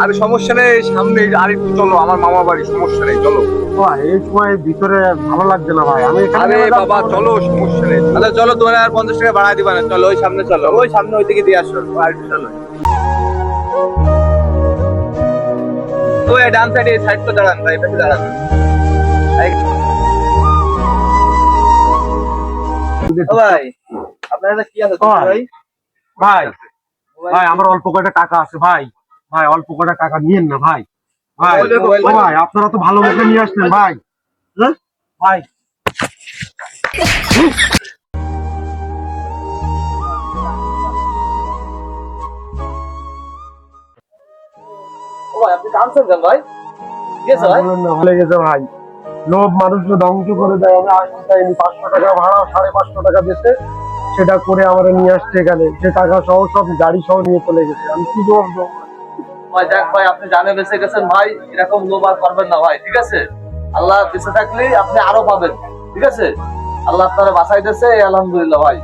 আরে সমস্যা নেই, সামনে আর একটু চলো, আমার মামা বাড়ি, সমস্যা নেই, চলো। ভাই এই সময় ভিতরে ভালো লাগছে না ভাই, আমি এখানে আরে নেমে যাবো। বাবা চলো, সমস্যা নেই। আচ্ছা চলো, তোমার আর 50 টাকা বাড়ায় দিবা না, চলো ওই সামনে, চলো ওই সামনে, ওই দিকে দিয়ে আসো, আর একটু চলো। ওই ডান সাইডে, সাইড তো দাঁড়ান ভাই, পাশে দাঁড়ান। ও ভাই, আপনার কাছে কি আছে ভাই? ভাই ভাই আমার অল্প কয়টা টাকা আছে ভাই, ভাই অল্প কয়টা টাকা নিয়েন না ভাই। ভাই ও ভাই আপনারা তো ভালো মতো নিয়ে আসলেন ভাই। হ্যাঁ ভাই ও ভাই, আপনি কাঁদছেন কেন ভাই? কি আছে ভাই? বলুন না, ভালো গেছে ভাই। লোভ মানুষকে ধ্বংস করে দেয়। আমি আসতে চাইনি, 500 টাকা ভাড়া 550 টাকা দিতে, সেটা করে আমার নিয়ে আসছে এখানে, সে টাকা সহ সব গাড়ি সহ নিয়ে চলে গেছে। আমি কি করবো? ভাই দেখ ভাই, আপনি জানে বেঁচে গেছেন ভাই, এরকম লোভ আর করবেন না ভাই, ঠিক আছে? আল্লাহ বেঁচে থাকলে আপনি আরো পাবেন, ঠিক আছে? আল্লাহ আপনারা বাঁচাইতেছে, আলহামদুলিল্লাহ ভাই।